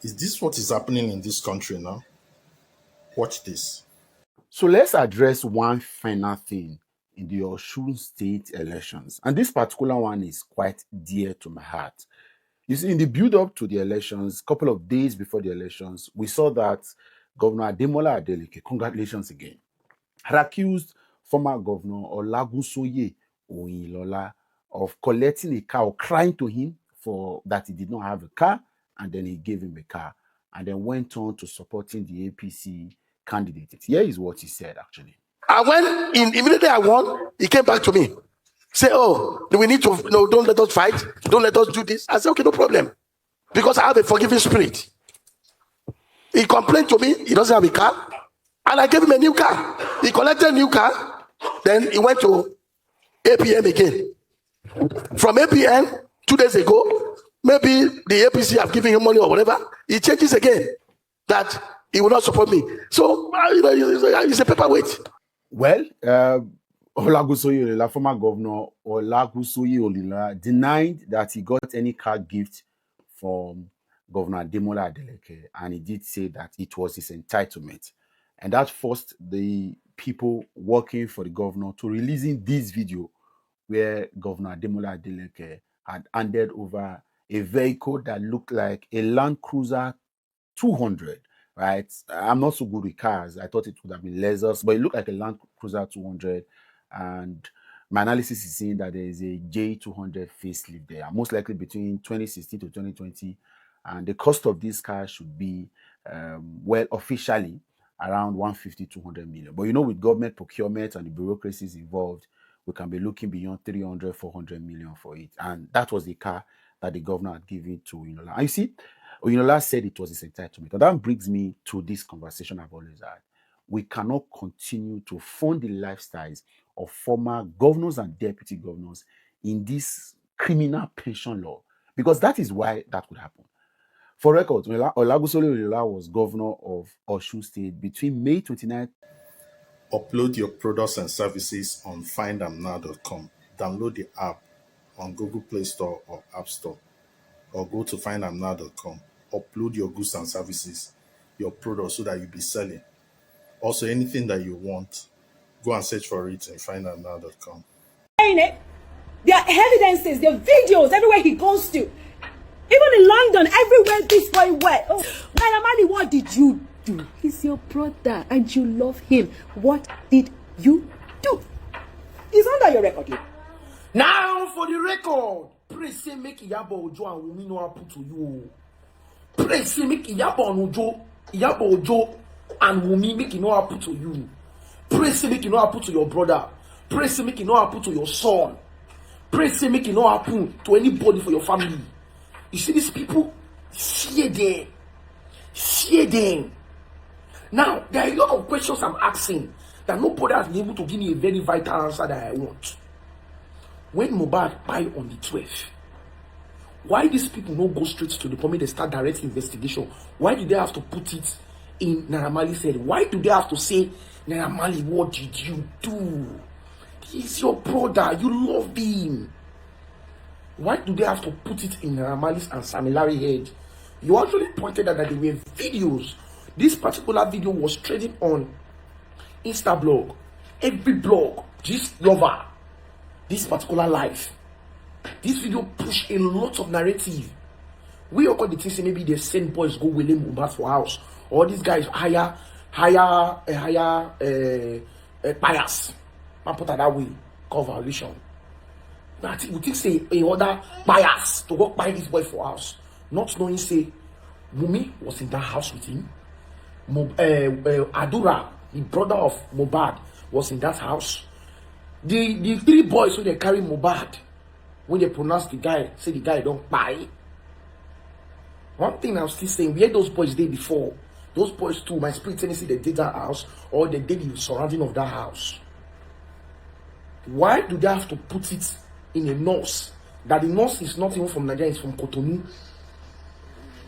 Is this what is happening in this country now? Watch this. So let's address one final thing in the Osun state elections. And this particular one is quite dear to my heart. You see, in the build up to the elections, a couple of days before the elections, we saw that Governor Adeleke, congratulations again, had accused former Governor Olagunsoye Oyinlola of collecting a car or crying to him for that he did not have a car, and then he gave him a car, and then went on to supporting the APC candidate. Here is what he said actually. And when immediately I won, he came back to me. Say, oh, we need to, no, don't let us fight. Don't let us do this. I said, okay, no problem. Because I have a forgiving spirit. He complained to me, he doesn't have a car. And I gave him a new car. He collected a new car. Then he went to APM again. From APM, 2 days ago, maybe the APC have given him money or whatever. He changes again that he will not support me. So, he's a paperweight. Well, Olagunsoye Oyinlola, former governor Olagunsoye Oyinlola, denied that he got any car gift from Governor Adeleke, and he did say that it was his entitlement. And that forced the people working for the governor to releasing this video where Governor Adeleke had handed over a vehicle that looked like a Land Cruiser 200, right? I'm not so good with cars. I thought it would have been Lexus, but it looked like a Land Cruiser 200. And my analysis is saying that there is a J200 facelift there, most likely between 2016 to 2020. And the cost of this car should be, officially around 150, 200 million. But with government procurement and the bureaucracies involved, we can be looking beyond 300, 400 million for it. And that was the car that the governor had given to Oyinlola. And you see, Oyinlola said it was his entitlement. And that brings me to this conversation I've always had. We cannot continue to fund the lifestyles of former governors and deputy governors in this criminal pension law, because that is why that could happen. For record, Olagunsoye Oyinlola was governor of Osun State between May 29th. Upload your products and services on findamnow.com. Download the app on Google Play Store or App Store, or go to findamnow.com. Upload your goods and services, your products, so that you'll be selling. Also, anything that you want, go and search for it in findamnow.com. There are evidences, there are videos everywhere he goes to. Even in London, everywhere this boy went. Oh, Naira, what did you do? He's your brother and you love him. What did you do? He's under your record. Now for the record, pray say make Iyabo Ojo and Wunmi no happen to you. Pray say make Iyabo Ojo and Wunmi make it no happen to you. Pray say make it no happen to your brother. Pray say make it no happen to your son. Pray say make it no happen to anybody for your family. You see these people? Fear them. Fear them. Now, there are a lot of questions I'm asking that nobody has been able to give me a very vital answer that I want. When Mohbad died on the 12th, why these people not go straight to the point they start direct investigation? Why do they have to put it in Naira Marley's head? Why do they have to say, Naira Marley, what did you do? He's your brother. You love him. Why do they have to put it in Naira Marley's and Sam Larry's head? You actually pointed out that there were videos. This particular video was trending on Instablog. Every blog, this lover, this particular life. This video pushed a lot of narrative. We all got the thing say maybe they send boys go William Mohbad for house, or these guys hire bias. Man put it that way, call violation. But we think say a other bias to go buy this boy for house, not knowing say Wunmi was in that house with him. Adura, the brother of Mohbad, was in that house. The three boys when they carry Mohbad, when they pronounce the guy, say the guy don't buy. One thing I'm still saying, where those boys did before, those boys too, my spirit telling me they did that house or they did the surrounding of that house. Why do they have to put it in a nurse? That the nurse is not even from Nigeria, it's from Cotonou.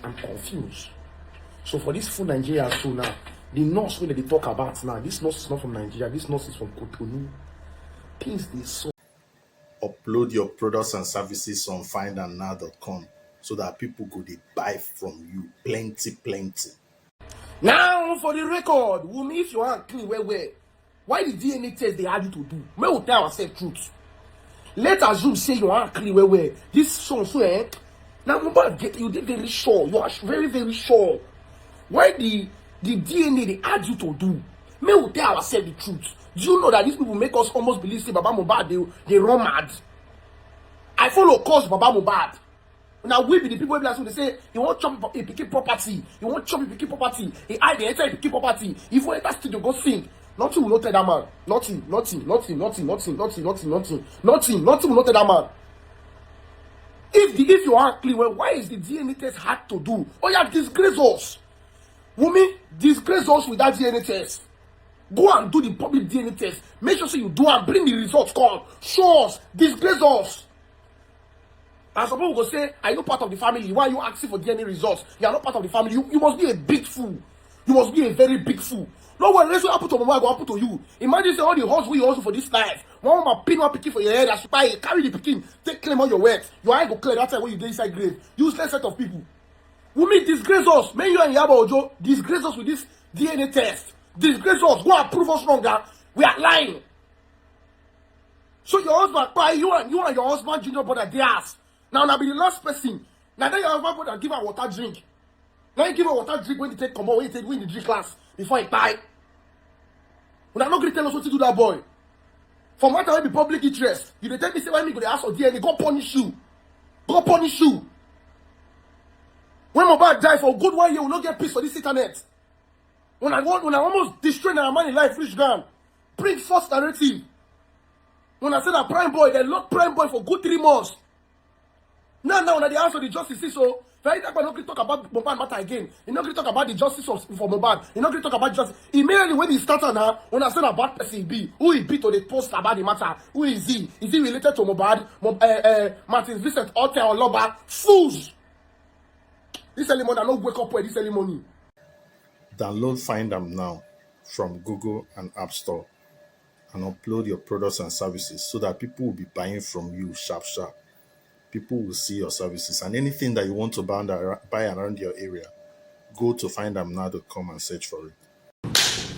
I'm confused. So for this full Nigeria too now, the nurse when they talk about now, this nurse is not from Nigeria, this nurse is from Cotonou. Things they saw. Upload your products and services on findandnow.com. so that people go dey buy from you plenty. Now, for the record, Wumi, if you want clean, where? Why the DNA test they had you to do? May we tell ourselves truth. Let's assume say you want clean, where? This song, now, you did very sure. You are very, very sure. Why the DNA they add you to do? May we tell ourselves the truth. Do you know that these people make us almost believe say Baba Mohbad they run mad? I follow course Baba Mohbad. Now we be the people who they say you want chop a picky property, you want chop a picky property, he hide the enter a picky property. If you enter studio go sing, nothing will not tell that man. Nothing will not tell that man. If you are clear, well, why is the DNA test hard to do? Oh yeah, disgrace us. Wumi, disgrace us with that DNA test. Go and do the public DNA test. Make sure so you do and bring the results. Come, show us, disgrace us. And some people go say, are you part of the family? Why are you asking for DNA results? You are not part of the family. You must be a big fool. You must be a very big fool. No one, let's happen to Mama, go happen to you. Imagine say all the hustle you hustle for this life. One man pin one pikin for your head, as you buy, carry the pikin, take claim on your words. Your eye go clear that time when you dey inside grave. Useless set of people. Wumi, disgrace us. May you and Yaba Ojo disgrace us with this DNA test. Disgrace us. Go and prove us wrong. We are lying. So your husband, you and your husband, junior brother, they ask. Now be the last person. Now then your husband brother give her water drink. Now you give her water drink when you take come on, when you drink class before he die. When I'm not going to tell us what to do that boy. From what I be public interest, you tell me say why me go to ask for DNA, go punish you. Go punish you. When Mohbad die for a good 1 year, we will not get peace for this internet. When I almost destroy our money life reach ground, bring false narrative. When I said that Prime Boy, they locked Prime Boy for good 3 months. Now when they answer the justice, so Verydarkman not going to talk about Mohbad matter again. He not going to talk about the justice for Mohbad. He not going to talk about justice. Immediately when he started now, when I said about person be, who he be to the post about the matter? Who is he? Is he related to Mohbad? Martin Vincent Otter or Loba? Fools! This early morning, I don't wake up with this early morning. Download Find Am now from Google and App Store and upload your products and services so that people will be buying from you sharp. People will see your services, and anything that you want to buy around your area, go to findamnow.com and search for it.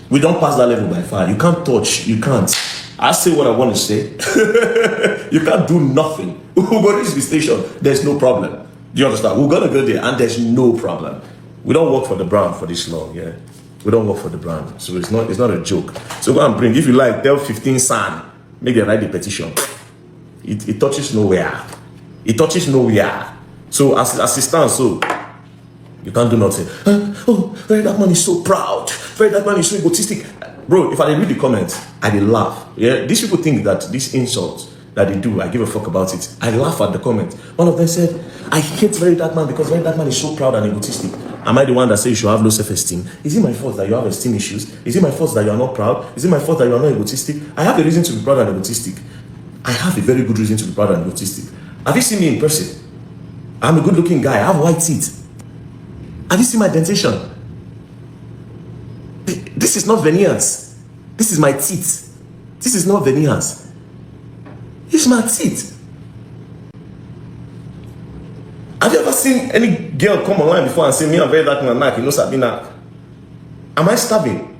We don't pass that level by far. You can't touch. You can't. I say what I want to say. You can't do nothing. We're going to reach the station. There's no problem. Do you understand? We're going to go there and there's no problem. We don't work for the brand for this long, yeah? We don't work for the brand. So it's not a joke. So go and bring, if you like, tell 15 San, make them write the petition. It touches nowhere. It touches nowhere. So as it stands, so you can't do nothing. Oh, Verydarkman is so proud. Verydarkman is so egotistic. Bro, if I read the comments, I laugh. Yeah, these people think that these insults that they do, I give a fuck about it. I laugh at the comments. One of them said, I hate Verydarkman because Verydarkman is so proud and egotistic. Am I the one that says you should have low self-esteem? Is it my fault that you have esteem issues? Is it my fault that you are not proud? Is it my fault that you are not egotistic? I have a reason to be proud and egotistic. I have a very good reason to be proud and egotistic. Have you seen me in person? I'm a good-looking guy. I have white teeth. Have you seen my dentation? This is not veneers. This is my teeth. This is not veneers. It's my teeth. Have you ever seen any girl come online before and say, me and Verydarkman knack, you know Sabina? Am I starving?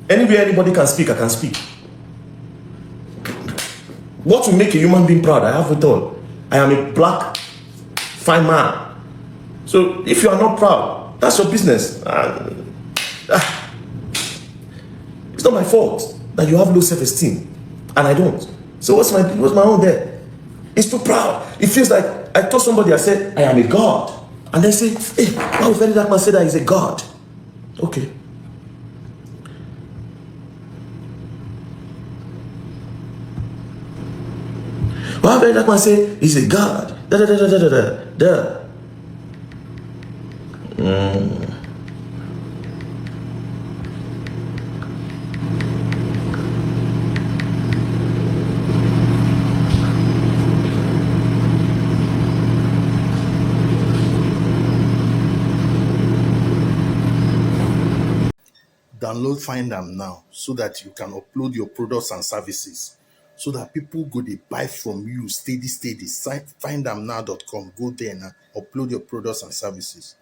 Anywhere anybody can speak, I can speak. What will make a human being proud? I have it all. I am a black, fine man. So if you are not proud, that's your business. It's not my fault that you have low self-esteem, and I don't. So what's my own there? It's too proud. It feels like I told somebody, I said, I am a god. And they say, hey, why would Verydarkman say that he's a god? Okay. Why would Verydarkman say he's a god? Download Find Am now so that you can upload your products and services so that people go they buy from you steady. Findamnow.com. Go there now, upload your products and services.